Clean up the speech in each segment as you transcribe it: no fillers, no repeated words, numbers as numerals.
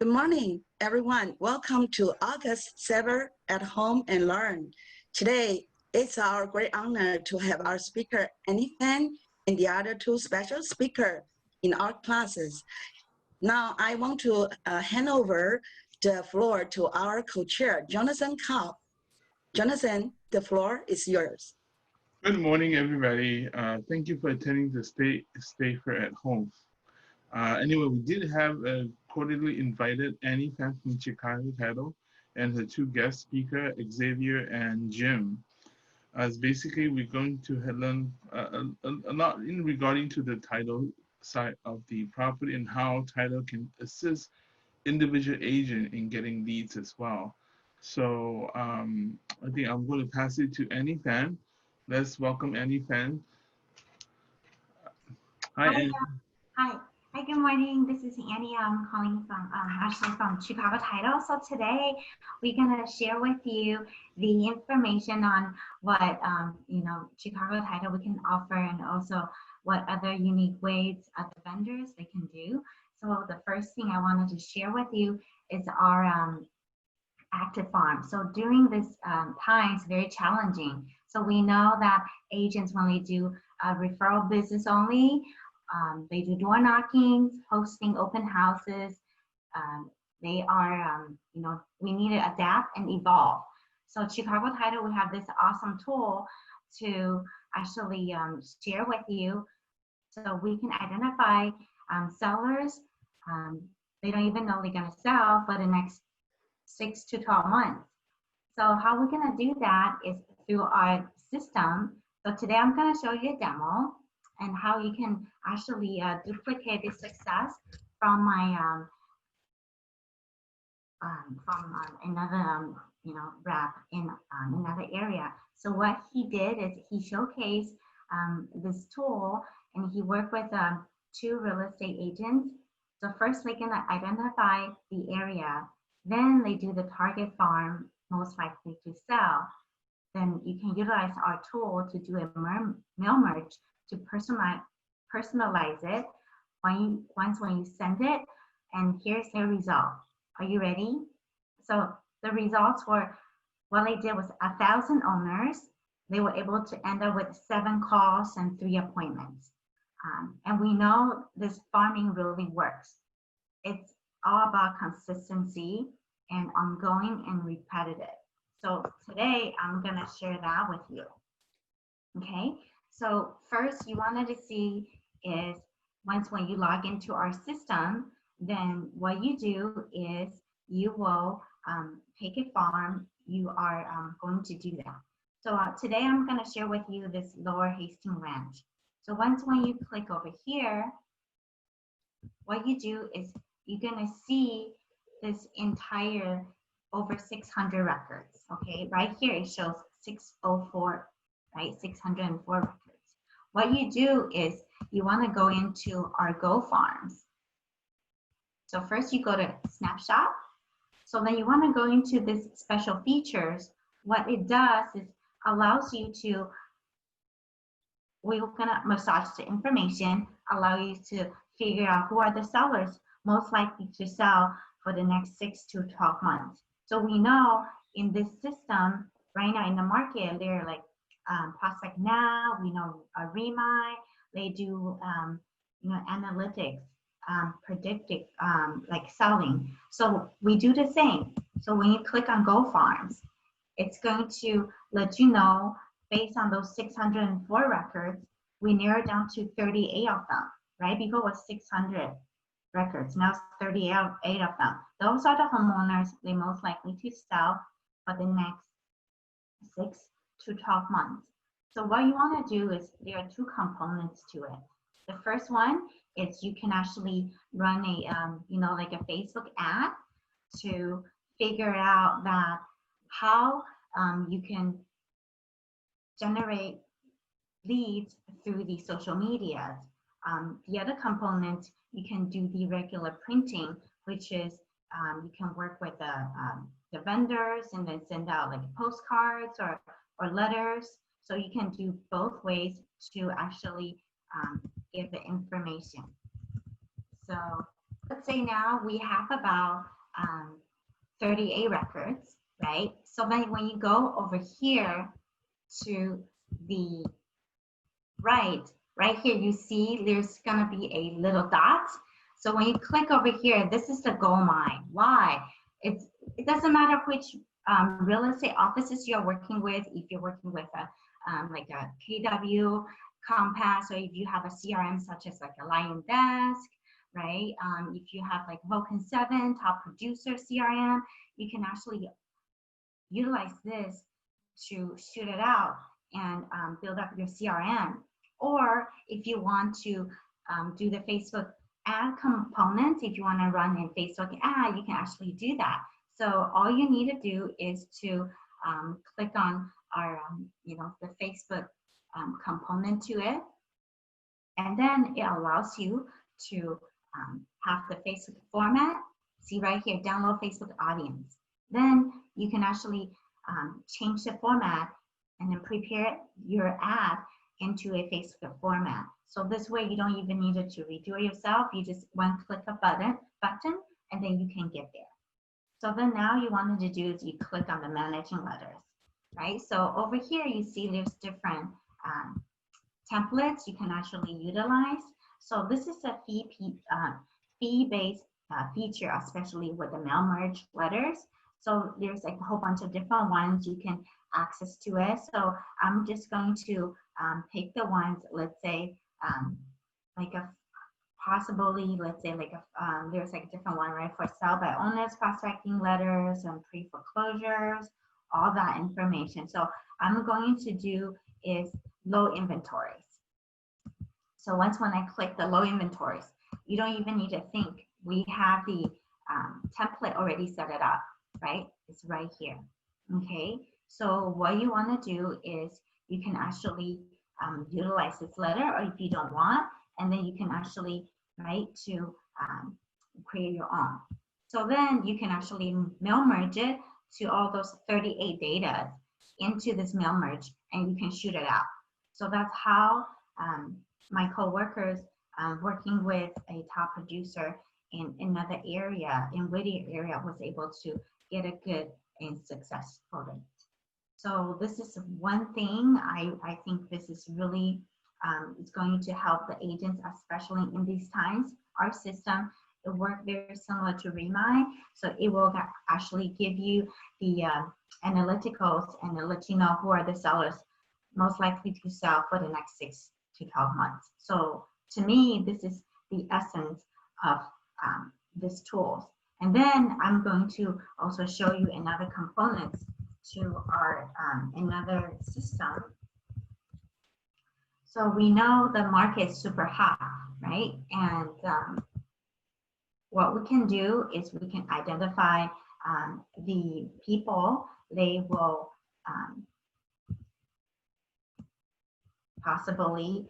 Good morning, everyone. Welcome to August 7 at Home and Learn. Today, it's our great honor to have our speaker, Annie Fan, and the other two special speakers in our classes. Now, I want to hand over the floor to our co-chair, Jonathan Cobb. Jonathan, the floor is yours. Good morning, everybody. Thank you for attending the Stay Safer at Home. Anyway, we did have a cordially invited Annie Fan from Chicago title and her two guest speakers, Xavier and Jim. As basically, we're going to learn a lot in regarding to the title side of the property and how title can assist individual agent in getting leads as well. So I think I'm going to pass it to Annie Fan. Let's welcome Annie Fan. Hi, Annie. Hi, good morning. This is Annie. I'm calling from actually from Chicago Title. So today we're gonna share with you the information on what Chicago Title we can offer, and also what other unique ways other vendors they can do. So the first thing I wanted to share with you is our active farm. So during this time, it's very challenging. So we know that agents, when they do referral business only, they do door knockings, hosting open houses. They are, we need to adapt and evolve. So Chicago Title, we have this awesome tool to actually share with you, so we can identify sellers. They don't even know they're gonna sell for the next 6 to 12 months. So how we're gonna do that is through our system. So today I'm gonna show you a demo and how you can actually duplicate the success from my another rep in another area. So what he did is he showcased this tool, and he worked with 2 real estate agents. So first they can identify the area, then they do the target farm most likely to sell. Then you can utilize our tool to do a mail merge to personalize it once when you send it, and here's the result. Are you ready? So the results were, what they did was 1,000 owners. They were able to end up with 7 calls and 3 appointments. And we know this farming really works. It's all about consistency and ongoing and repetitive. So today I'm gonna share that with you. Okay, so first you wanted to see is when you log into our system, then what you do is you will take a farm. You are going to do that. So today I'm gonna share with you this Lower Hastings Ranch. So when you click over here, what you do is you're gonna see this entire over 600 records. Okay, right here it shows 604, right? 604 records. What you do is you want to go into our Go Farms. So first you go to Snapshot. So then you want to go into this special features. What it does is allows you to, we're gonna massage the information, allow you to figure out who are the sellers most likely to sell for the next 6 to 12 months. So we know in this system right now in the market, they're like Prospect Now, we know Remi, they do analytics, predictive like selling. So we do the same. So when you click on Go Farms, it's going to let you know based on those 604 records, we narrowed down to 38 of them, right? Before it was 600 records, now it's 38 of them. Those are the homeowners they most likely to sell for the next 6 to 12 months. So what you want to do is there are 2 components to it. The first one is you can actually run a like a Facebook ad to figure out that how you can generate leads through the social medias. The other component, you can do the regular printing, which is you can work with the vendors and then send out like postcards or letters. So you can do both ways to actually give the information. So let's say now we have about 38 records, right? So then when you go over here to the right here, you see there's gonna be a little dot. So when you click over here, this is the gold mine. Why? It doesn't matter which real estate offices you're working with. If you're working with a like a KW, Compass, or if you have a CRM such as like a Lion Desk, right? If you have like Vulcan 7, Top Producer CRM, you can actually utilize this to shoot it out and build up your CRM. Or if you want to do the Facebook ad component, if you want to run a Facebook ad, you can actually do that. So all you need to do is to click on our, the Facebook component to it. And then it allows you to have the Facebook format. See right here, download Facebook audience. Then you can actually change the format and then prepare your ad into a Facebook format. So this way you don't even need to redo it yourself. You just one click a button and then you can get there. So then now you wanted to do is you click on the managing letters, right? So over here you see there's different templates you can actually utilize. So this is a fee-based feature, especially with the mail merge letters. So there's like a whole bunch of different ones you can access to it. So I'm just going to pick the ones, let's say, like a possibly, let's say like a, there's like a different one, right? For sell by owners, prospecting letters, and pre-foreclosures, all that information. So I'm going to do is low inventories. So once when I click the low inventories, you don't even need to think. We have the template already set it up, right? It's right here, okay? So what you want to do is you can actually utilize this letter, or if you don't want, and then you can actually, right, to create your own. So then you can actually mail merge it to all those 38 data into this mail merge, and you can shoot it out. So that's how my coworkers working with a top producer in another area, in Whittier area, was able to get a good and successful rate. So this is one thing I think this is really is going to help the agents, especially in these times. Our system, it works very similar to Remind, so it will actually give you the analyticals and let you know who are the sellers most likely to sell for the next 6 to 12 months. So to me, this is the essence of this tool. And then I'm going to also show you another component to our another system. So we know the market is super hot, right? And what we can do is we can identify the people they will possibly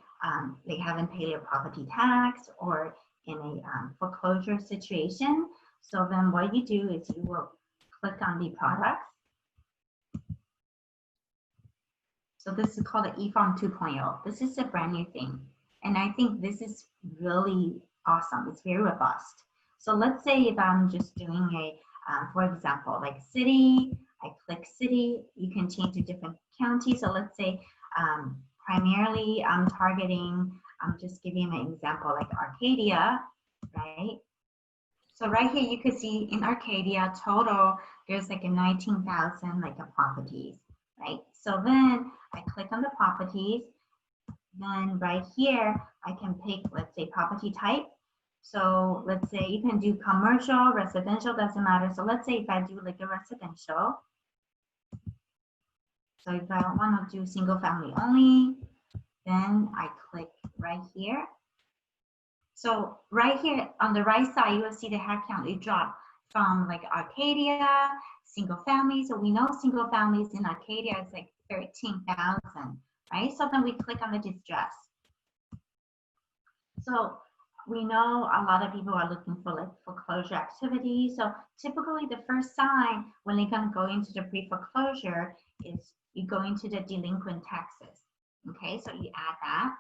they haven't paid their property tax or in a foreclosure situation. So then what you do is you will click on the products. So this is called the eFarm 2.0. This is a brand new thing. And I think this is really awesome. It's very robust. So let's say if I'm just doing a, for example, like city, I click city, you can change to different counties. So let's say primarily I'm targeting, I'm just giving an example like Arcadia, right? So right here you can see in Arcadia total, there's like a 19,000 like a properties, right? So then I click on the properties, then right here I can pick, let's say, property type. So let's say you can do commercial, residential, doesn't matter. So let's say if I do like a residential, so if I want to do single family only, then I click right here. So right here on the right side, you will see the head count. It dropped from like Arcadia, single family. So we know single families in Arcadia is like 13,000, right? So then we click on the distress. So we know a lot of people are looking for like foreclosure activity. So typically the first sign when they're gonna go into the pre-foreclosure is you go into the delinquent taxes. Okay, so you add that.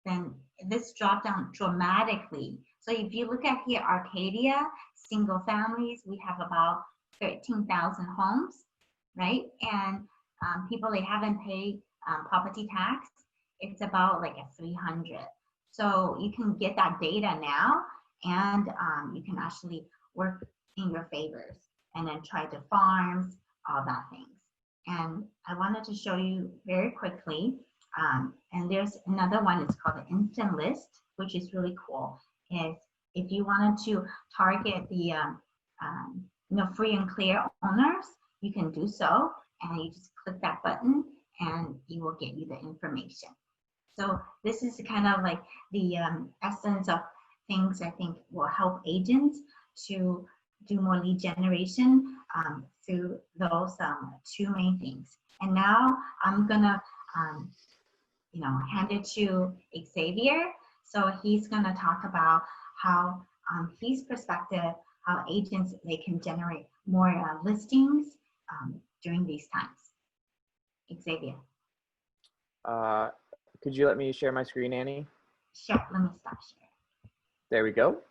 Then this drop down dramatically So if you look at here, Arcadia, single families, we have about 13,000 homes, right? And people, they haven't paid property tax, it's about like a 300. So you can get that data now, and you can actually work in your favors and then try to farms, all that things. And I wanted to show you very quickly, and there's another one, it's called the instant list, which is really cool. Is if you wanted to target the free and clear owners, you can do so, and you just click that button and it will get you the information. So this is kind of like the essence of things I think will help agents to do more lead generation through those two main things. And now I'm gonna hand it to Xavier. So he's gonna talk about how his perspective, how agents, they can generate more listings during these times. Xavier. Could you let me share my screen, Annie? Sure, let me stop sharing. There we go.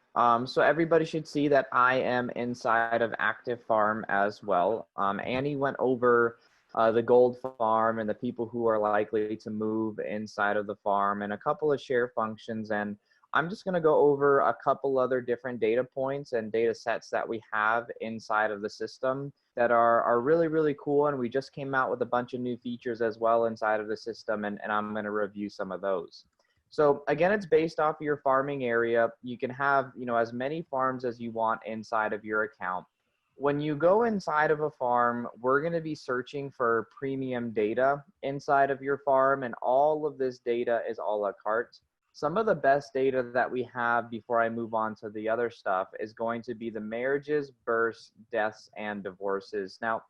So everybody should see that I am inside of Active Farm as well. Annie went over the gold farm and the people who are likely to move inside of the farm and a couple of share functions. And I'm just going to go over a couple other different data points and data sets that we have inside of the system that are really, really cool. And we just came out with a bunch of new features as well inside of the system, and I'm going to review some of those. So again, it's based off of your farming area. You can have, as many farms as you want inside of your account. When you go inside of a farm, we're going to be searching for premium data inside of your farm, and all of this data is a la carte. Some of the best data that we have before I move on to the other stuff is going to be the marriages, births, deaths, and divorces. Now,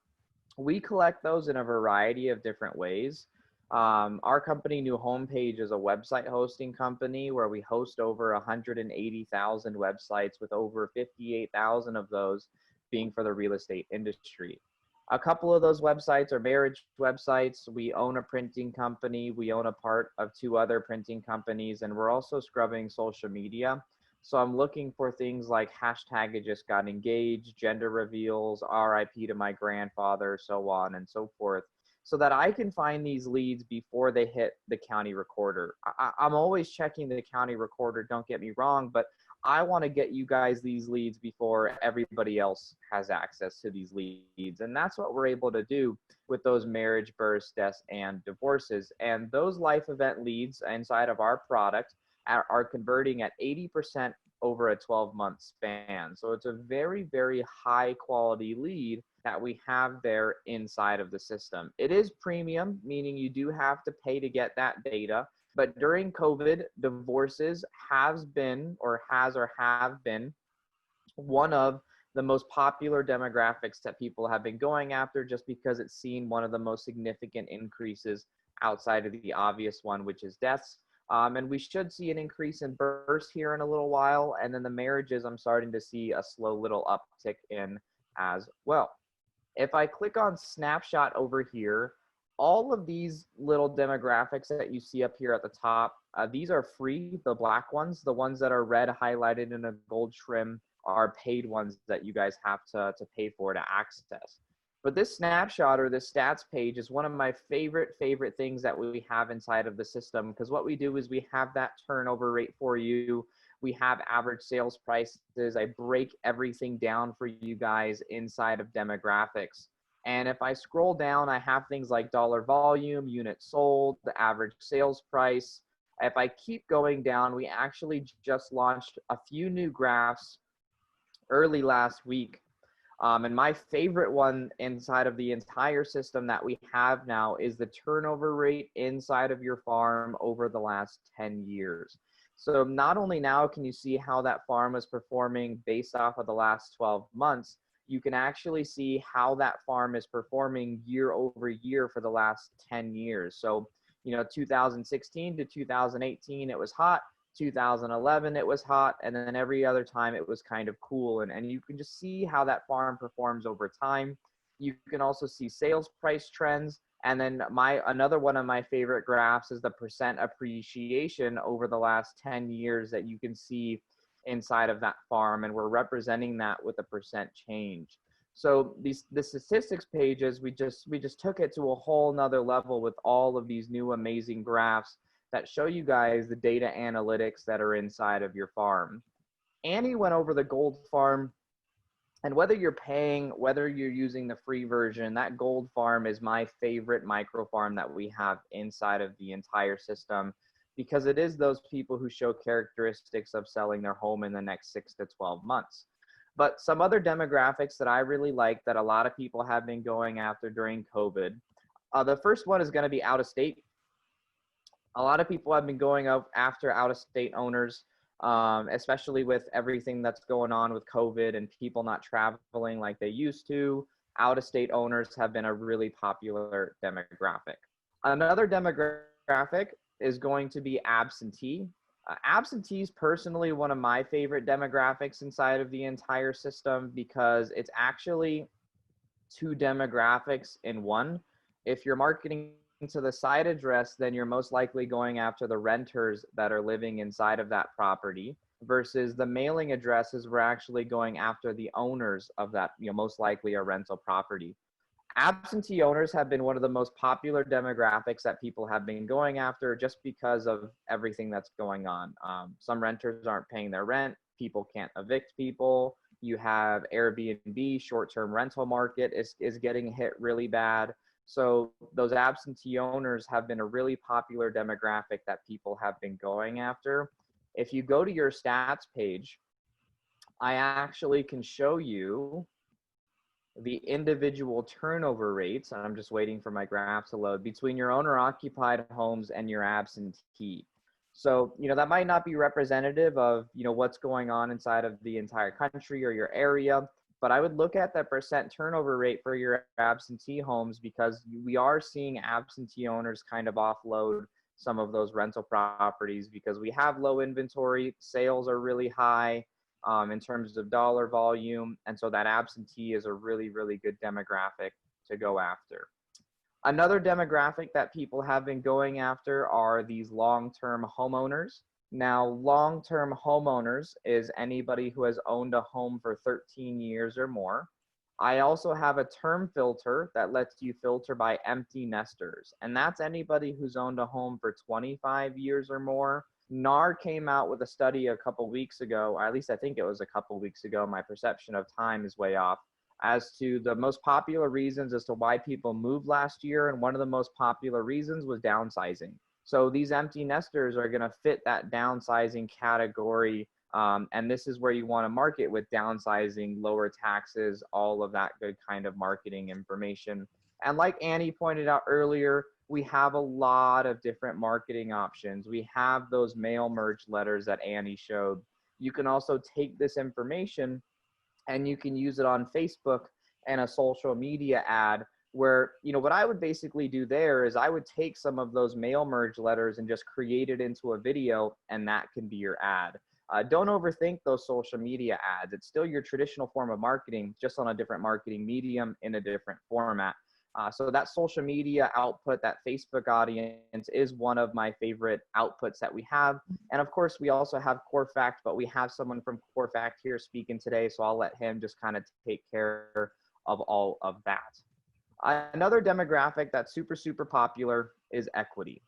we collect those in a variety of different ways. Our company, New Homepage, is a website hosting company where we host over 180,000 websites, with over 58,000 of those being for the real estate industry. A couple of those websites are marriage websites. We own a printing company. We own a part of 2 other printing companies, and we're also scrubbing social media. So I'm looking for things like hashtag I just got engaged, gender reveals, RIP to my grandfather, so on and so forth, so that I can find these leads before they hit the county recorder. I'm always checking the county recorder, don't get me wrong, but I want to get you guys these leads before everybody else has access to these leads. And that's what we're able to do with those marriage, births, deaths, and divorces. And those life event leads inside of our product are converting at 80% over a 12-month span. So it's a very, very high quality lead that we have there inside of the system. It is premium, meaning you do have to pay to get that data. But during COVID, divorces have been one of the most popular demographics that people have been going after, just because it's seen one of the most significant increases outside of the obvious one, which is deaths. And we should see an increase in births here in a little while. And then the marriages, I'm starting to see a slow little uptick in as well. If I click on snapshot over here, all of these little demographics that you see up here at the top, these are free, the black ones. The ones that are red highlighted in a gold trim are paid ones that you guys have to pay for to access. But this snapshot or this stats page is one of my favorite things that we have inside of the system, because what we do is we have that turnover rate for you. We have average sales prices. I break everything down for you guys inside of demographics. And if I scroll down, I have things like dollar volume, units sold, the average sales price. If I keep going down, we actually just launched a few new graphs early last week. And my favorite one inside of the entire system that we have now is the turnover rate inside of your farm over the last 10 years. So not only now can you see how that farm is performing based off of the last 12 months, you can actually see how that farm is performing year over year for the last 10 years. So, 2016 to 2018, it was hot. 2011, it was hot. And then every other time it was kind of cool. And you can just see how that farm performs over time. You can also see sales price trends. And then another one of my favorite graphs is the percent appreciation over the last 10 years that you can see inside of that farm, and we're representing that with a percent change. So the statistics pages, we just took it to a whole nother level with all of these new amazing graphs that show you guys the data analytics that are inside of your farm. Annie went over the gold farm, and whether you're paying, whether you're using the free version, that gold farm is my favorite micro farm that we have inside of the entire system, because it is those people who show characteristics of selling their home in the next 6 to 12 months. But some other demographics that I really like that a lot of people have been going after during COVID. The first one is going to be out of state. A lot of people have been going after out of state owners, especially with everything that's going on with COVID and people not traveling like they used to. Out of state owners have been a really popular demographic. Another demographic is going to be absentee. Absentee is personally one of my favorite demographics inside of the entire system, because it's actually two demographics in one. If you're marketing to the site address, then you're most likely going after the renters that are living inside of that property, versus the mailing addresses, we're actually going after the owners of that, most likely a rental property. Absentee owners have been one of the most popular demographics that people have been going after, just because of everything that's going on. Some renters aren't paying their rent. People can't evict people. You have Airbnb, short-term rental market is getting hit really bad. So those absentee owners have been a really popular demographic that people have been going after. If you go to your stats page, I actually can show you the individual turnover rates, and I'm just waiting for my graph to load, between your owner-occupied homes and your absentee. So, that might not be representative of, what's going on inside of the entire country or your area, but I would look at that percent turnover rate for your absentee homes, because we are seeing absentee owners kind of offload some of those rental properties because we have low inventory, sales are really high, in terms of dollar volume. And so that absentee is a really, really good demographic to go after. Another demographic that people have been going after are these long-term homeowners. Now, long-term homeowners is anybody who has owned a home for 13 years or more. I also have a term filter that lets you filter by empty nesters, and that's anybody who's owned a home for 25 years or more. NAR came out with a study a couple weeks ago, or at least I think it was a couple weeks ago, my perception of time is way off, as to the most popular reasons as to why people moved last year, and one of the most popular reasons was downsizing. So these empty nesters are going to fit that downsizing category, and this is where you want to market with downsizing, lower taxes, all of that good kind of marketing information. And like Annie pointed out earlier, we have a lot of different marketing options. We have those mail merge letters that Annie showed. You can also take this information and you can use it on Facebook and a social media ad where, what I would basically do there is I would take some of those mail merge letters and just create it into a video, and that can be your ad. Don't overthink those social media ads. It's still your traditional form of marketing, just on a different marketing medium in a different format. So that social media output, that Facebook audience, is one of my favorite outputs that we have. And of course, we also have Core Fact, but we have someone from Core Fact here speaking today, so I'll let him just kind of take care of all of that. Another demographic that's super, super popular is equity.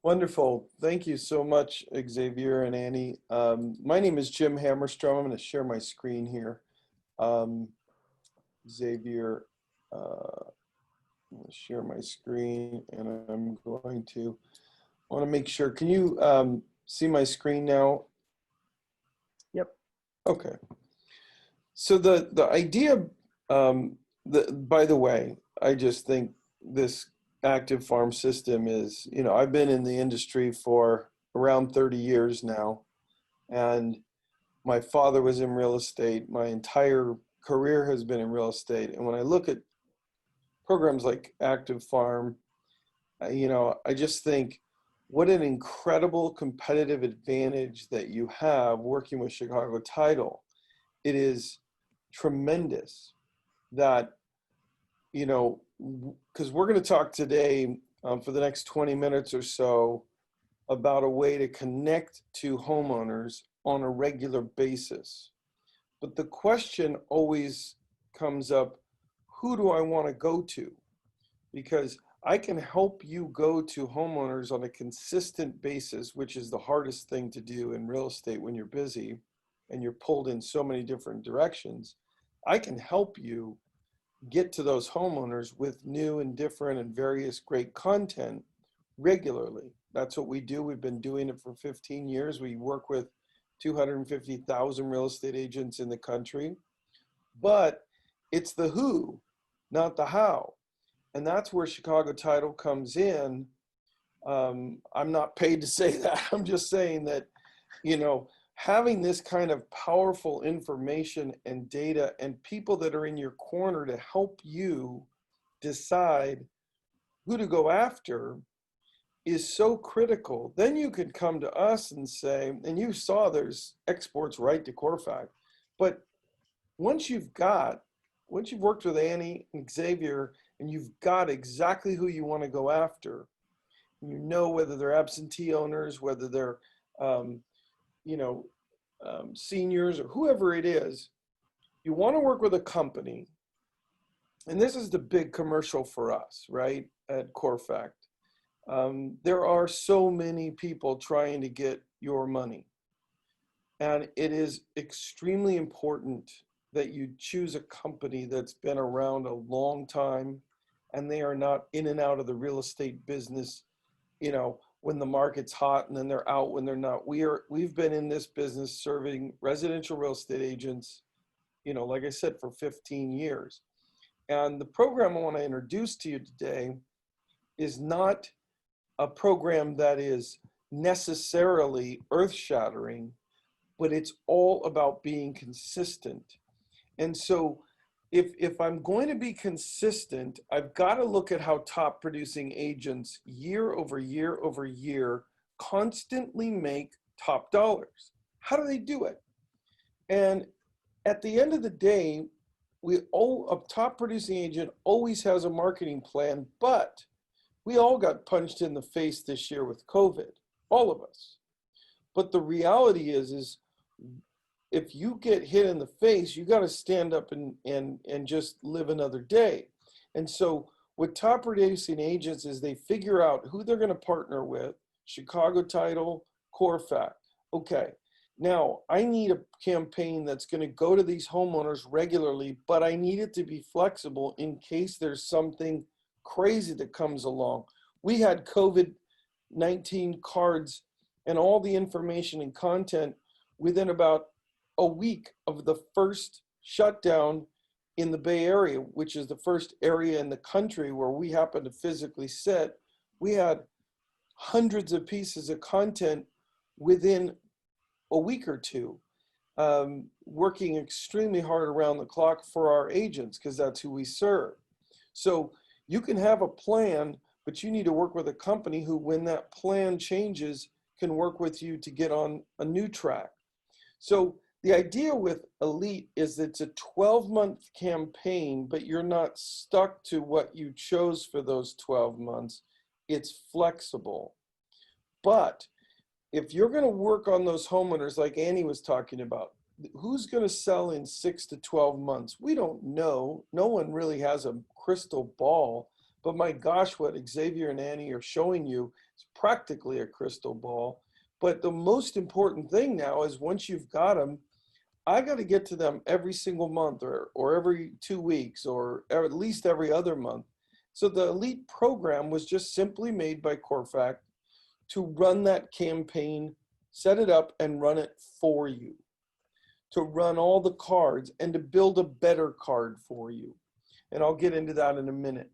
Wonderful. Thank you so much, Xavier and Annie. My name is Jim Hammerstrom. I'm going to share my screen here. Xavier, I'm going to share my screen, and I'm going to, I want to make sure, can you see my screen now? Yep. Okay. So the idea, by the way, I just think this active farm system is, I've been in the industry for around 30 years now, and my father was in real estate. My entire career has been in real estate. And when I look at programs like Active Farm, I just think what an incredible competitive advantage that you have working with Chicago Title. It is tremendous that, because we're going to talk today for the next 20 minutes or so about a way to connect to homeowners on a regular basis. But the question always comes up, who do I want to go to? Because I can help you go to homeowners on a consistent basis, which is the hardest thing to do in real estate when you're busy and you're pulled in so many different directions. I can help you get to those homeowners with new and different and various great content regularly. That's what we do. We've been doing it for 15 years. We work with 250,000 real estate agents in the country, but it's the who, not the how. And that's where Chicago Title comes in. I'm not paid to say that. I'm just saying that, you know, having this kind of powerful information and data and people that are in your corner to help you decide who to go after is so critical. Then you could come to us and say, and you saw there's exports right to Corfac, but once you've worked with Annie and Xavier and you've got exactly who you want to go after, you know whether they're absentee owners, whether they're seniors or whoever it is, you want to work with a company, and this is the big commercial for us, right, at Corfac. There are so many people trying to get your money, and it is extremely important that you choose a company that's been around a long time and they are not in and out of the real estate business, you know, when the market's hot and then they're out when they're not. We've been in this business serving residential real estate agents, you know, like I said, for 15 years. And the program I want to introduce to you today is not a program that is necessarily earth-shattering, but it's all about being consistent. And so if I'm going to be consistent, I've got to look at how top producing agents year over year over year constantly make top dollars. How do they do it? And at the end of the day, a top producing agent always has a marketing plan, but we all got punched in the face this year with COVID, all of us. But the reality is if you get hit in the face, you got to stand up and just live another day. And so what top producing agents is they figure out who they're going to partner with, Chicago Title, Corfac. Okay, now I need a campaign that's going to go to these homeowners regularly, but I need it to be flexible in case there's something crazy that comes along. We had COVID-19 cards and all the information and content within about a week of the first shutdown in the Bay Area, which is the first area in the country where we happen to physically sit. We had hundreds of pieces of content within a week or two, working extremely hard around the clock for our agents because that's who we serve. So you can have a plan, but you need to work with a company who, when that plan changes, can work with you to get on a new track. So the idea with Elite is it's a 12-month campaign, but you're not stuck to what you chose for those 12 months. It's flexible. But if you're going to work on those homeowners like Annie was talking about, who's going to sell in 6 to 12 months? We don't know. No one really has a crystal ball. But my gosh, what Xavier and Annie are showing you is practically a crystal ball. But the most important thing now is once you've got them, I got to get to them every single month or every 2 weeks or at least every other month. So the Elite program was just simply made by Corfac to run that campaign, set it up and run it for you, to run all the cards and to build a better card for you. And I'll get into that in a minute.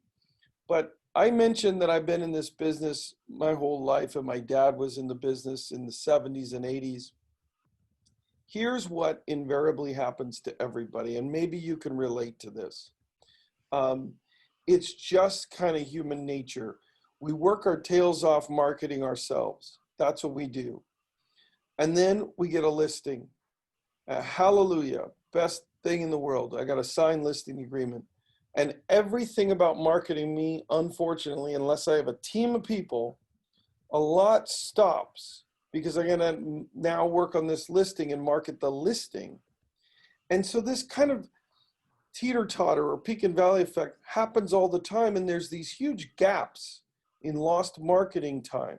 But I mentioned that I've been in this business my whole life and my dad was in the business in the 70s and 80s. Here's what invariably happens to everybody, and maybe you can relate to this. It's just kind of human nature. We work our tails off marketing ourselves. That's what we do. And then we get a listing. Hallelujah, best thing in the world. I got a signed listing agreement. And everything about marketing me, unfortunately, unless I have a team of people, a lot stops because I'm going to now work on this listing and market the listing. And so this kind of teeter-totter or peak and valley effect happens all the time, and there's these huge gaps in lost marketing time.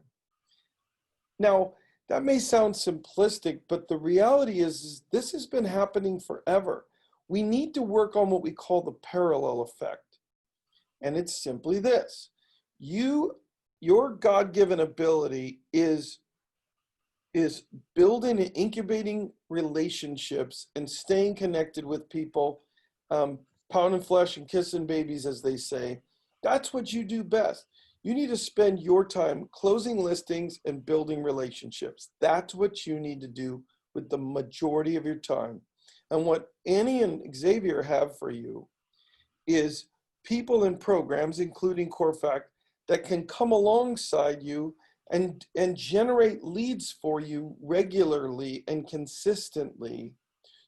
Now, that may sound simplistic, but the reality is this has been happening forever. We need to work on what we call the parallel effect. And it's simply this. Your God-given ability is building and incubating relationships and staying connected with people, pounding flesh and kissing babies, as they say. That's what you do best. You need to spend your time closing listings and building relationships. That's what you need to do with the majority of your time. And what Annie and Xavier have for you is people and programs, including Corfac, that can come alongside you and generate leads for you regularly and consistently,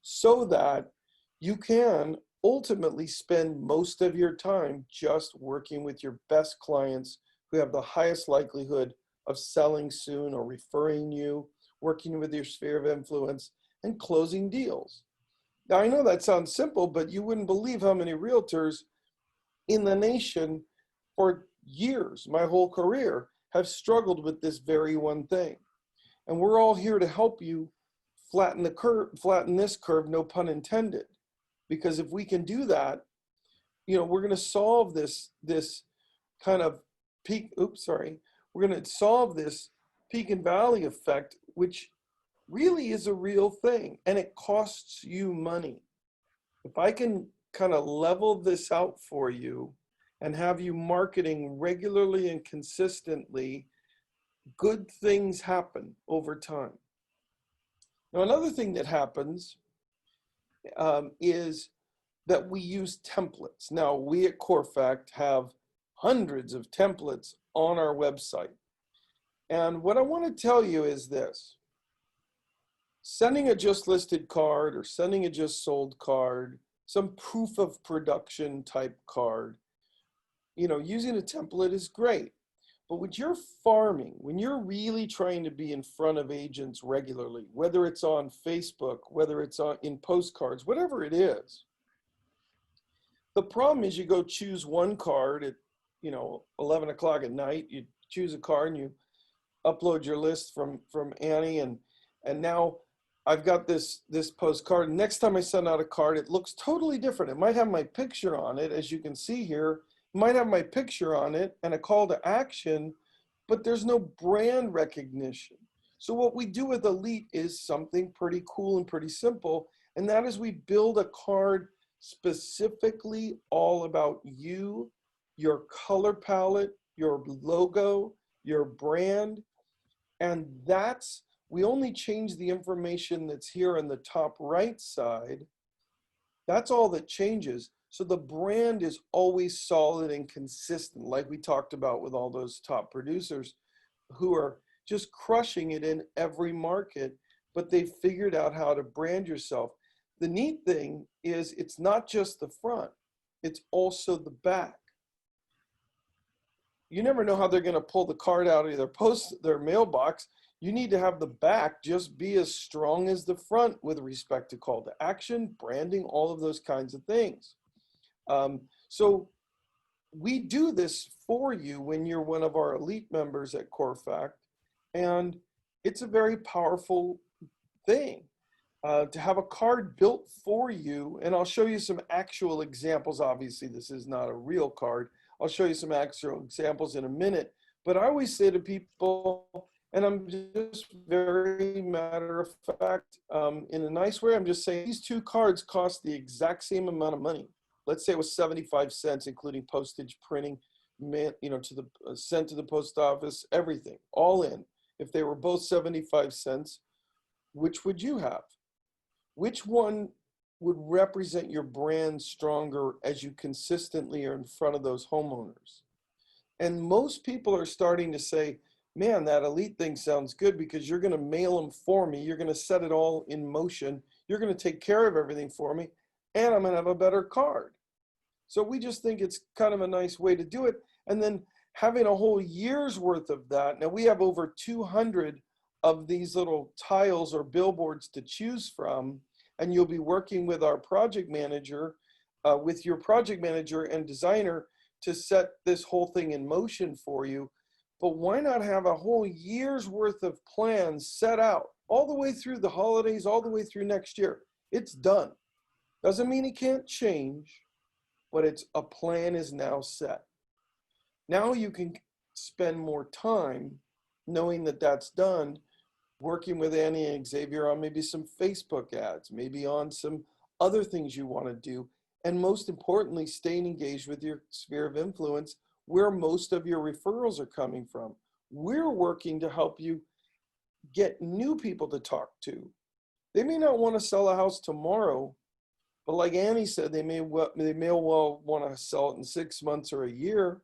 so that you can ultimately spend most of your time just working with your best clients who have the highest likelihood of selling soon or referring you, working with your sphere of influence, and closing deals. Now, I know that sounds simple, but you wouldn't believe how many realtors in the nation for years, my whole career, have struggled with this very one thing. And we're all here to help you flatten the curve, flatten this curve, no pun intended. Because if we can do that, we're going to solve this kind of we're going to solve this peak and valley effect, which really is a real thing, and it costs you money. If I can kind of level this out for you and have you marketing regularly and consistently, good things happen over time. Now, another thing that happens is that we use templates. Now, we at Corfac have hundreds of templates on our website. And what I want to tell you is this. Sending a just listed card or sending a just sold card, some proof of production type card, using a template is great. But when you're farming, when you're really trying to be in front of agents regularly, whether it's on Facebook, whether it's in postcards, whatever it is, the problem is you go choose one card at 11 o'clock at night, you choose a card and you upload your list from Annie, and now I've got this postcard. Next time I send out a card, it looks totally different. It might have my picture on it, as you can see here. It might have my picture on it and a call to action, but there's no brand recognition. So what we do with Elite is something pretty cool and pretty simple, and that is we build a card specifically all about you, your color palette, your logo, your brand, and we only change the information that's here on the top right side. That's all that changes. So the brand is always solid and consistent, like we talked about with all those top producers who are just crushing it in every market, but they've figured out how to brand yourself. The neat thing is it's not just the front, it's also the back. You never know how they're going to pull the card out of their mailbox. You need to have the back just be as strong as the front with respect to call to action, branding, all of those kinds of things. So we do this for you when you're one of our Elite members at Corfac, and it's a very powerful thing to have a card built for you. And I'll show you some actual examples. Obviously, this is not a real card. I'll show you some actual examples in a minute. But I always say to people, and I'm just very matter of fact, in a nice way, I'm just saying these two cards cost the exact same amount of money. Let's say it was 75 cents, including postage, printing, sent to the post office, everything, all in. If they were both 75 cents, which would you have? Which one would represent your brand stronger as you consistently are in front of those homeowners? And most people are starting to say, man, that Elite thing sounds good because you're going to mail them for me. You're going to set it all in motion. You're going to take care of everything for me, and I'm going to have a better card. So we just think it's kind of a nice way to do it. And then having a whole year's worth of that. Now we have over 200 of these little tiles or billboards to choose from, and you'll be working with our project manager, with your project manager and designer to set this whole thing in motion for you. But why not have a whole year's worth of plans set out all the way through the holidays, all the way through next year? It's done. Doesn't mean it can't change, but it's a plan is now set. Now you can spend more time knowing that that's done, working with Annie and Xavier on maybe some Facebook ads, maybe on some other things you want to do. And most importantly, staying engaged with your sphere of influence where most of your referrals are coming from. We're working to help you get new people to talk to. They may not want to sell a house tomorrow, but like Annie said, they may well want to sell it in 6 months or a year.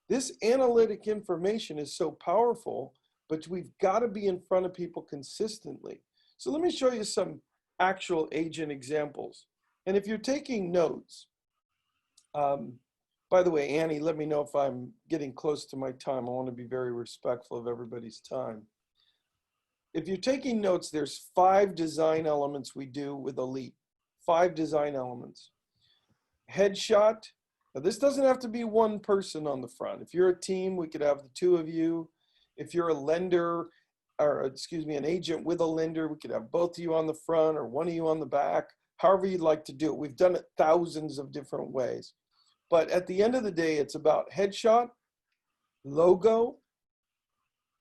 This analytic information is so powerful, but we've got to be in front of people consistently. So let me show you some actual agent examples. And if you're taking notes, by the way, Annie, let me know if I'm getting close to my time. I want to be very respectful of everybody's time. If you're taking notes, there's 5 design elements we do with Elite. 5 design elements. Headshot. Now, this doesn't have to be one person on the front. If you're a team, we could have the 2 of you. If you're a lender, or excuse me, an agent with a lender, we could have both of you on the front or one of you on the back, however you'd like to do it. We've done it thousands of different ways. But at the end of the day, it's about headshot, logo,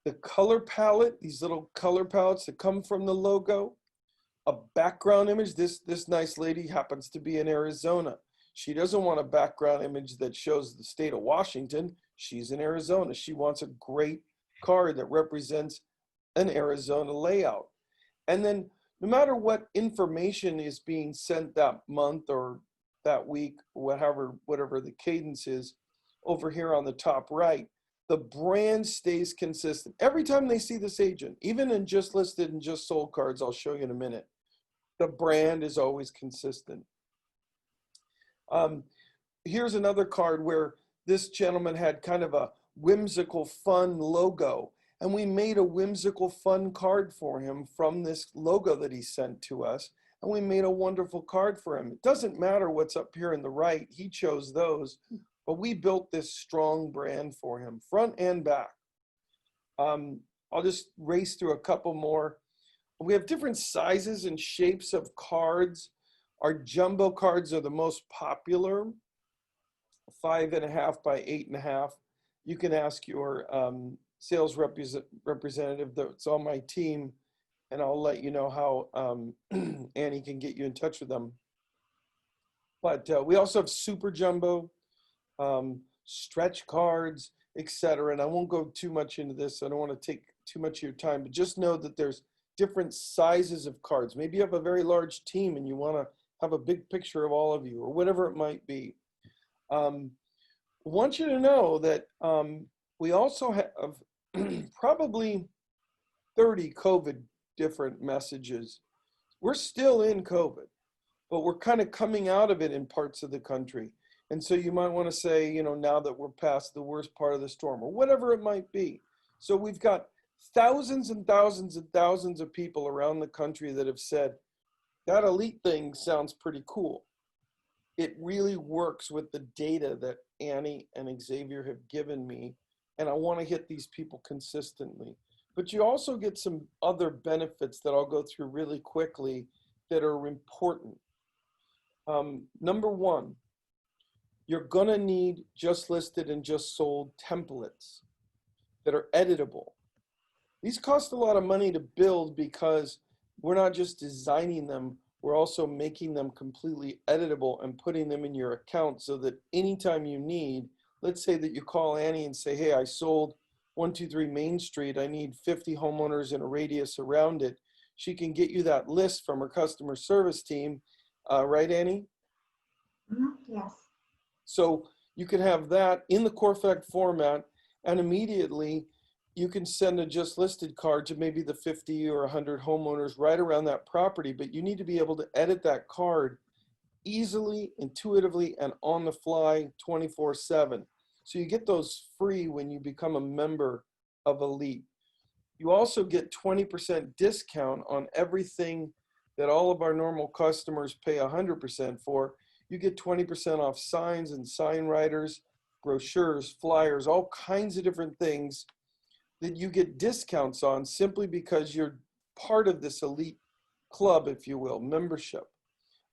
the color palette, these little color palettes that come from the logo, a background image. This nice lady happens to be in Arizona. She doesn't want a background image that shows the state of Washington. She's in Arizona. She wants a great card that represents an Arizona layout. And then no matter what information is being sent that month or that week, or whatever the cadence is, over here on the top right, the brand stays consistent. Every time they see this agent, even in just listed and just sold cards, I'll show you in a minute, the brand is always consistent. Here's another card where this gentleman had kind of a whimsical, fun logo, and we made a whimsical, fun card for him from this logo that he sent to us, and we made a wonderful card for him. It doesn't matter what's up here in the right, he chose those, but we built this strong brand for him, front and back. I'll just race through a couple more. We have different sizes and shapes of cards. Our jumbo cards are the most popular, 5.5 by 8.5. You can ask your sales representative that's on my team, and I'll let you know how Annie can get you in touch with them. But we also have super jumbo, stretch cards, etc. And I won't go too much into this. I don't want to take too much of your time, but just know that there's different sizes of cards. Maybe you have a very large team and you want to have a big picture of all of you, or whatever it might be. I want you to know that we also have probably 30 COVID different messages. We're still in COVID, but we're kind of coming out of it in parts of the country. And so you might want to say, you know, now that we're past the worst part of the storm, or whatever it might be. So we've got thousands and thousands and thousands of people around the country that have said, that Elite thing sounds pretty cool. It really works with the data that Annie and Xavier have given me, and I want to hit these people consistently. But you also get some other benefits that I'll go through really quickly that are important. Number 1, you're gonna need just listed and just sold templates that are editable. These cost a lot of money to build because we're not just designing them, we're also making them completely editable and putting them in your account so that anytime you need, let's say that you call Annie and say, hey, I sold 123 Main Street, I need 50 homeowners in a radius around it. She can get you that list from her customer service team, right, Annie? Yes. So you can have that in the Corfac format, and immediately you can send a just listed card to maybe the 50 or 100 homeowners right around that property, but you need to be able to edit that card easily, intuitively, and on the fly 24/7. So you get those free when you become a member of Elite. You also get 20% discount on everything that all of our normal customers pay 100% for. You get 20% off signs and sign writers, brochures, flyers, all kinds of different things that you get discounts on simply because you're part of this elite club, if you will, membership.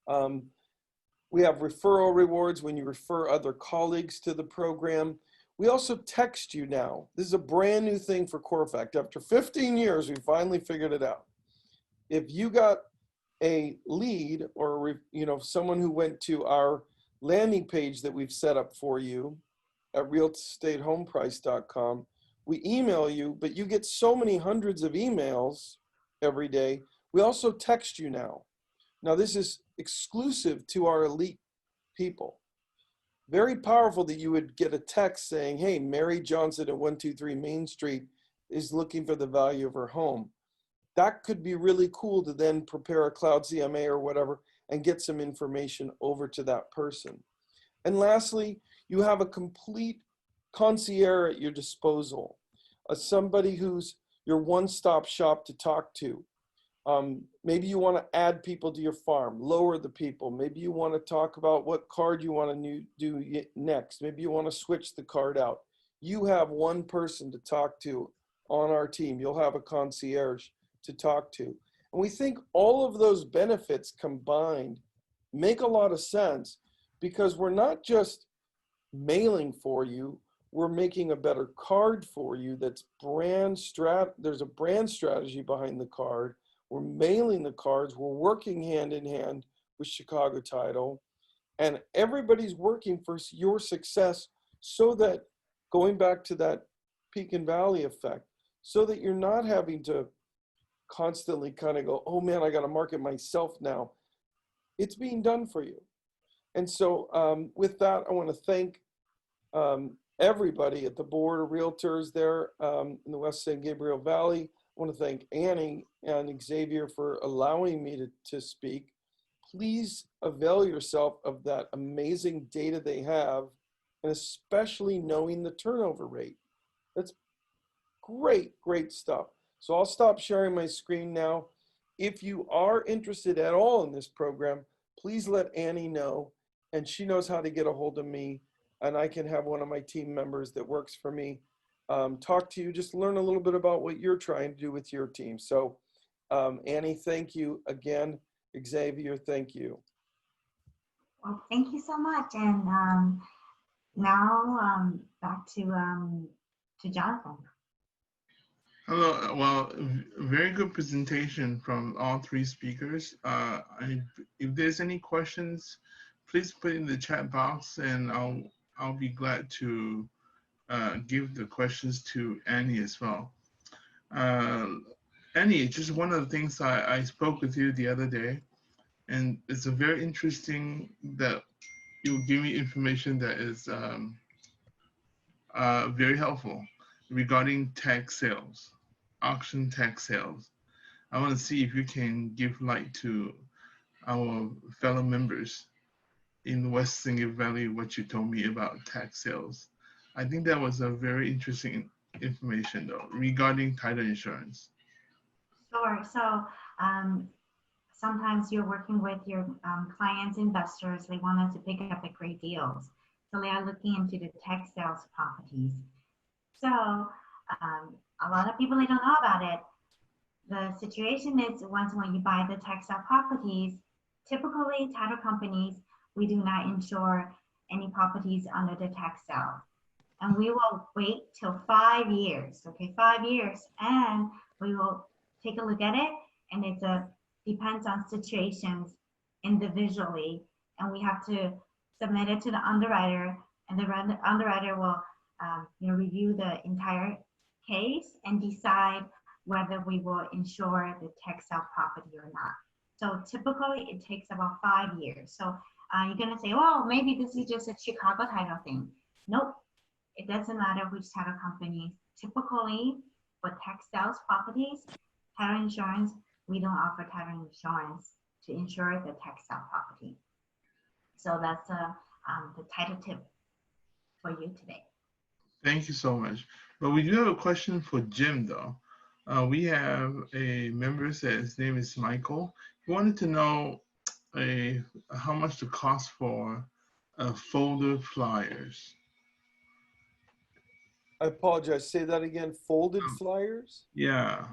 We have referral rewards when you refer other colleagues to the program. We also text you now. This is a brand new thing for Corfact. After 15 years, we finally figured it out. If you got a lead or someone who went to our landing page that we've set up for you at realestatehomeprice.com, we email you, but you get so many hundreds of emails every day. We also text you now. Now, this is exclusive to our elite people. Very powerful that you would get a text saying, hey, Mary Johnson at 123 Main Street is looking for the value of her home. That could be really cool to then prepare a cloud CMA or whatever and get some information over to that person. And lastly, you have a complete concierge at your disposal, somebody who's your one-stop shop to talk to. Maybe you want to add people to your farm, lower the people. Maybe you want to talk about what card you want to do next. Maybe you want to switch the card out. You have one person to talk to on our team. You'll have a concierge to talk to. And we think all of those benefits combined make a lot of sense because we're not just mailing for you, we're making a better card for you that's there's a brand strategy behind the card. We're mailing the cards. We're working hand in hand with Chicago Title. And everybody's working for your success so that, going back to that peak and valley effect, so that you're not having to constantly kind of go, oh man, I got to market myself now. It's being done for you. And so with that, I want to thank everybody at the board of realtors there in the West San Gabriel Valley. I want to thank Annie and Xavier for allowing me to speak. Please avail yourself of that amazing data they have, and especially knowing the turnover rate. That's great, great stuff. So I'll stop sharing my screen now. If you are interested at all in this program, please let Annie know, and she knows how to get a hold of me, and I can have one of my team members that works for me talk to you, just learn a little bit about what you're trying to do with your team. So Annie, thank you again. Xavier, thank you. Well, thank you so much. And now back to Jonathan. Hello. Well, very good presentation from all three speakers. If there's any questions, please put in the chat box, and I'll be glad to give the questions to Annie as well. Annie, just one of the things I spoke with you the other day, and it's a very interesting that you give me information that is very helpful regarding tag sales, auction tag sales. I want to see if you can give light to our fellow members in the West Singing Valley what you told me about tag sales. I think that was a very interesting information though regarding title insurance. Sure. So sometimes you're working with your clients, investors, they want us to pick up the great deals. So they are looking into the tech sales properties. So a lot of people, they don't know about it. The situation is once when you buy the tech sale properties, typically title companies, we do not insure any properties under the tech sale. And we will wait till 5 years, okay, 5 years, and we will take a look at it, and it depends on situations individually, and we have to submit it to the underwriter, and the underwriter will review the entire case and decide whether we will insure the tech sale property or not. So typically it takes about 5 years. So you're gonna say, well, maybe this is just a Chicago title thing. Nope. It doesn't matter which title company. Typically, for tech sales properties, title insurance, we don't offer title insurance to insure the tech sale property. So that's the title tip for you today. Thank you so much. But we do have a question for Jim though. We have a member said his name is Michael. He wanted to know how much the cost for folder flyers. I apologize. Say that again. Folded flyers? Yeah,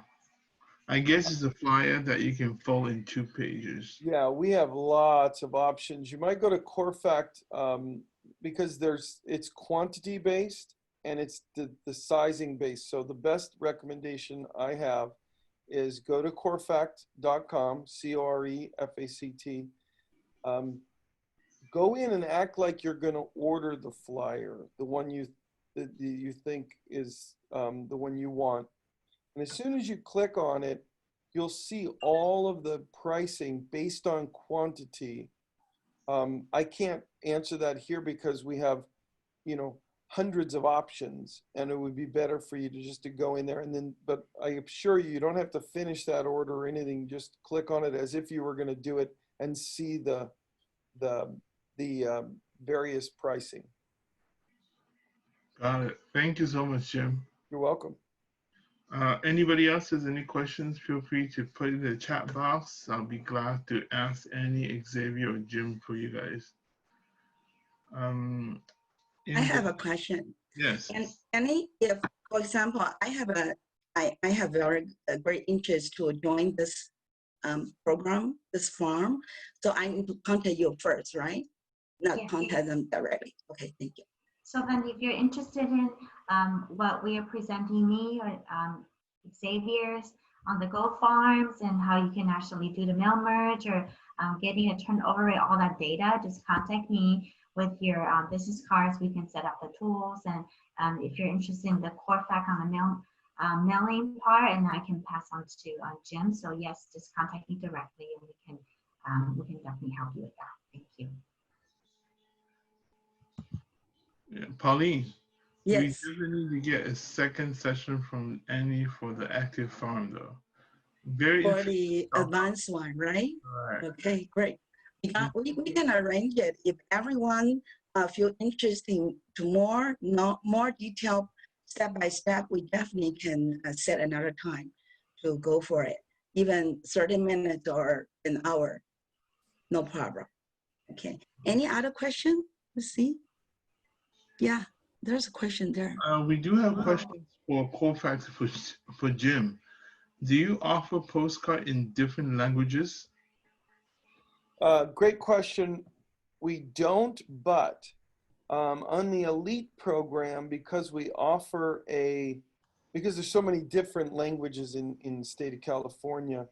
I guess it's a flyer that you can fold in 2 pages. Yeah, we have lots of options. You might go to Corfact because it's quantity based and it's the sizing based. So the best recommendation I have is go to corfact.com, Corefact. Go in and act like you're going to order the flyer, the one that you think is the one you want. And as soon as you click on it, you'll see all of the pricing based on quantity. I can't answer that here because we have, hundreds of options, and it would be better for you to just to go in there and then, but I assure you, you don't have to finish that order or anything. Just click on it as if you were going to do it and see the various pricing. Got it. Thank you so much, Jim. You're welcome. Anybody else has any questions, feel free to put in the chat box. I'll be glad to ask Annie, Xavier, or Jim for you guys. I have a question. Yes. And Annie, if, for example, I have very great interest to join this program, this farm, so I need to contact you first, right? Not Yes. contact them directly. Okay, thank you. So then if you're interested in what we are presenting, me or Xavier's on the Go Farms and how you can actually do the mail merge or getting a turnover rate, all that data, just contact me with your business cards. We can set up the tools. And if you're interested in the Corfact on the mailing part, and I can pass on to Jim. So yes, just contact me directly and we can definitely help you with that. Thank you. Yeah. Pauline, Yes. we definitely need to get a second session from Annie for the active farm, though. Very For interesting. the advanced one, right? Right. Okay, great. We can arrange it if everyone feel interested to more detailed step by step. We definitely can set another time to go for it. Even 30 minutes or an hour, no problem. Okay. Any other question? Let's see. Yeah, there's a question there. We do have questions for Corfax for Jim. Do you offer postcard in different languages? Great question. We don't, but on the elite program, because we offer because there's so many different languages in the state of California,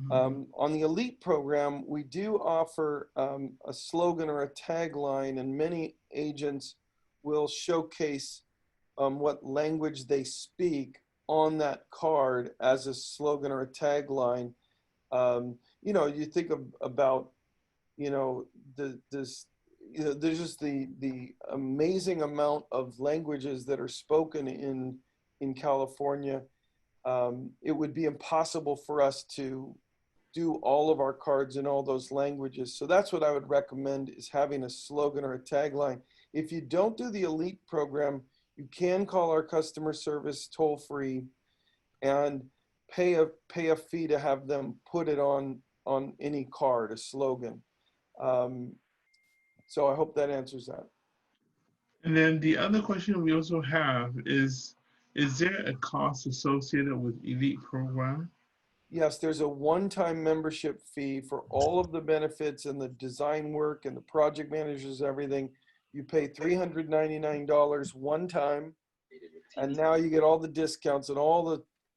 on the elite program, we do offer a slogan or a tagline, and many agents will showcase what language they speak on that card as a slogan or a tagline. You think about, there's just the amazing amount of languages that are spoken in California. It would be impossible for us to do all of our cards in all those languages. So that's what I would recommend, is having a slogan or a tagline. If you don't do the elite program, you can call our customer service toll free and pay a fee to have them put it on any card, a slogan. So I hope that answers that. And then the other question we also have is there a cost associated with elite program? Yes, there's a one-time membership fee for all of the benefits and the design work and the project managers, everything. You pay $399 one time, and now you get all the discounts and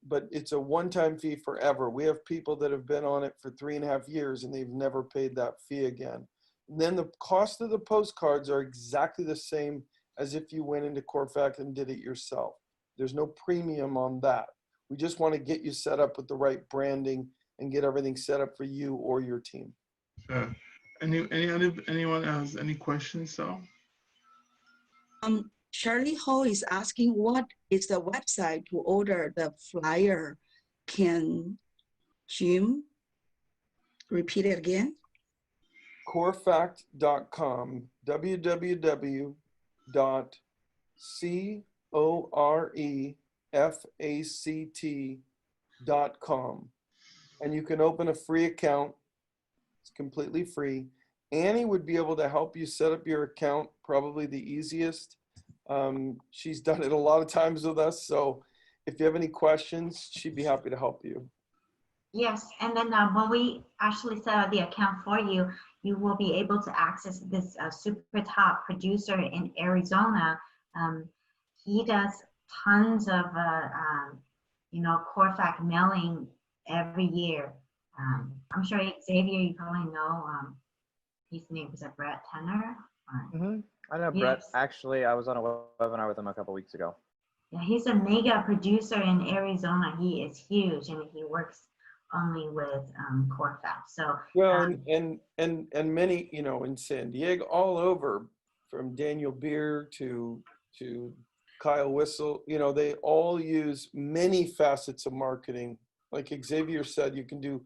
but it's a one-time fee forever. We have people that have been on it for 3.5 years and they've never paid that fee again. And then the cost of the postcards are exactly the same as if you went into Corfact and did it yourself. There's no premium on that. We just want to get you set up with the right branding and get everything set up for you or your team. Sure. Anyone else any questions? So Shirley Ho is asking, what is the website to order the flyer? Can Jim repeat it again? Corfact.com, www.corefact.com. and you can open a free account. It's completely free. Annie would be able to help you set up your account, probably the easiest. She's done it a lot of times with us, so if you have any questions, she'd be happy to help you. Yes, and then when we actually set up the account for you, you will be able to access this super top producer in Arizona. He does tons of, Corfac mailing every year. I'm sure Xavier, you probably know, his name is Brett Tenner. I know Brett. Yes. Actually, I was on a webinar with him a couple weeks ago. Yeah, he's a mega producer in Arizona. He is huge, and he works only with Corfac. So well, and many, in San Diego, all over, from Daniel Beer to Kyle Whistle, they all use many facets of marketing. Like Xavier said, you can do,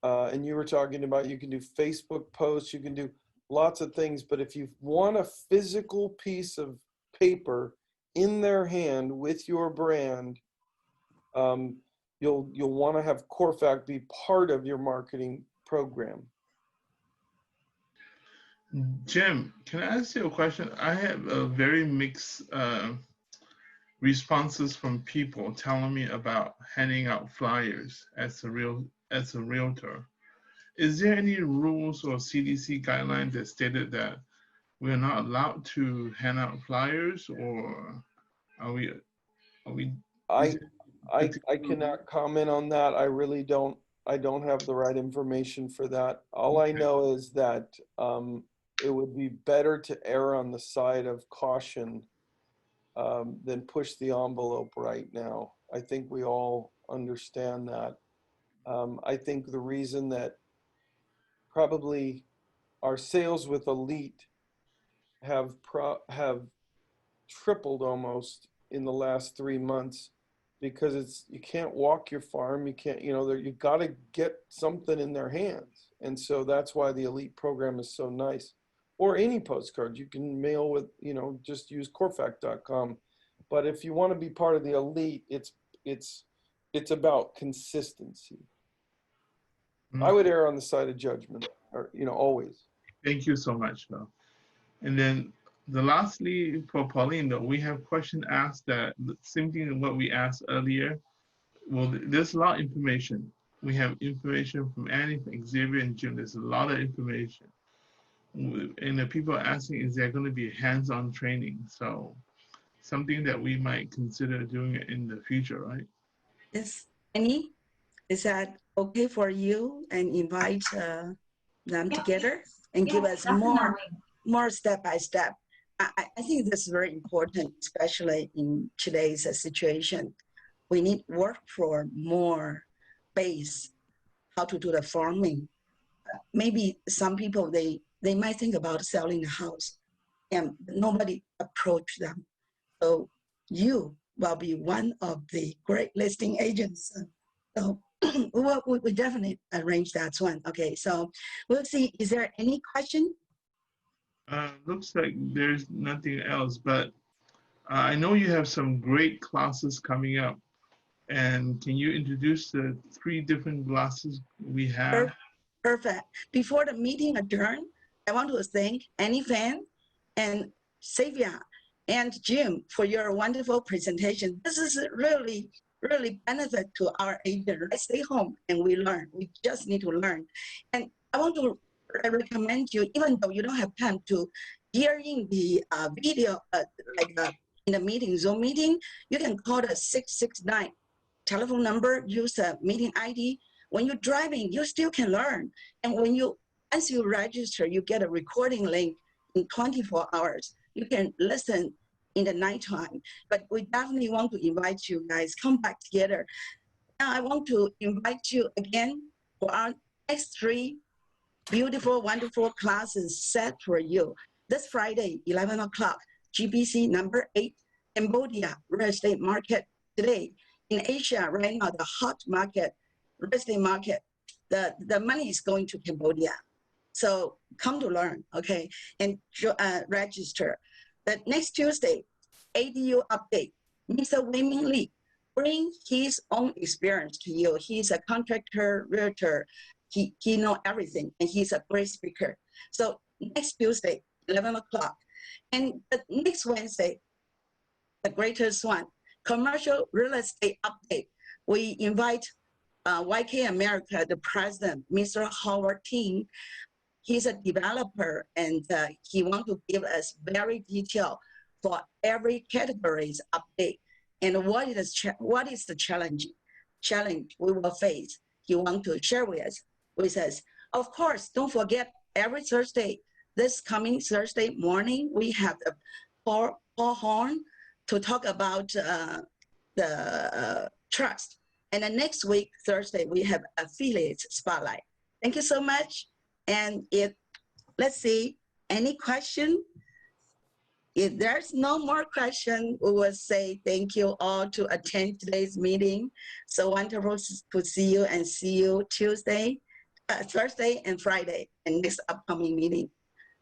and you were talking about, you can do Facebook posts, you can do lots of things. But if you want a physical piece of paper in their hand with your brand, you'll want to have Corfac be part of your marketing program. Jim, can I ask you a question? I have a very mixed responses from people telling me about handing out flyers as a realtor. Is there any rules or CDC guidelines that stated that we're not allowed to hand out flyers, or are we? I cannot comment on that. I really don't. I don't have the right information for that. All I know is that it would be better to err on the side of caution than push the envelope right now. I think we all understand that. I think the reason that probably our sales with Elite have tripled almost in the last 3 months, because you can't walk your farm, you can't, you got to get something in their hands. And so that's why the Elite program is so nice. Or any postcard you can mail with, just use Corfac.com. But if you want to be part of the Elite, it's about consistency. I would err on the side of judgment, or always. Thank you so much, Phil. And then lastly, for Pauline, though, we have question asked that same thing as what we asked earlier. Well, there's a lot of information. We have information from Annie, from Xavier, and Jim. There's a lot of information. And the people are asking, is there going to be hands-on training? So something that we might consider doing in the future, right? Yes. Annie, is that okay for you, and invite them together and give us more step by step? I think this is very important, especially in today's situation. We need work for more base, how to do the farming. Maybe some people, they might think about selling a house and nobody approach them. So you will be one of the great listing agents. So we definitely arrange that one. Okay, so we'll see. Is there any question? Looks like there's nothing else, but I know you have some great classes coming up. And can you introduce the 3 different classes we have? Perfect. Before the meeting adjourn, I want to thank Annie Fan and Xavier and Jim for your wonderful presentation. This is really benefit to our agent. Let's stay home and we learn. We just need to learn. And I want to recommend you, even though you don't have time to hear in the video, in the meeting, Zoom meeting, you can call the 669 telephone number, use a meeting ID. When you're driving, you still can learn. And once you register, you get a recording link in 24 hours. You can listen in the nighttime. But we definitely want to invite you guys, come back together. Now I want to invite you again for our next 3 beautiful, wonderful classes set for you. This Friday, 11 o'clock, GBC number 8, Cambodia real estate market today. In Asia right now, the hot market, real estate market, the money is going to Cambodia. So come to learn, okay, and register. The next Tuesday, ADU update, Mr. Wei Ming Lee, bring his own experience to you. He's a contractor, realtor. He know everything, and he's a great speaker. So next Tuesday, 11 o'clock. And the next Wednesday, the greatest one, commercial real estate update. We invite YK America, the president, Mr. Howard Ting. He's a developer, and he wants to give us very detailed for every categories update and what is the challenge we will face. He wants to share with us. Of course, don't forget every Thursday, this coming Thursday morning, we have the Paul Horn to talk about the trust. And then next week, Thursday, we have affiliate spotlight. Thank you so much. And let's see, any question? If there's no more question, we will say thank you all to attend today's meeting. So wonderful to see you and see you Tuesday, Thursday, and Friday, and next upcoming meeting.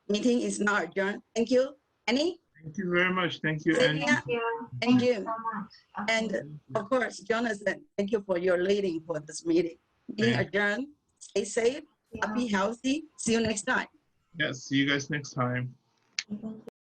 Meeting is now adjourned. Thank you. Annie? Thank you very much. Thank you, Annie. Thank you. Thank you. So much. Okay. And of course, Jonathan, thank you for your leading for this meeting. Meeting adjourned. Stay safe, happy, healthy. See you next time. Yes, see you guys next time. Thank you.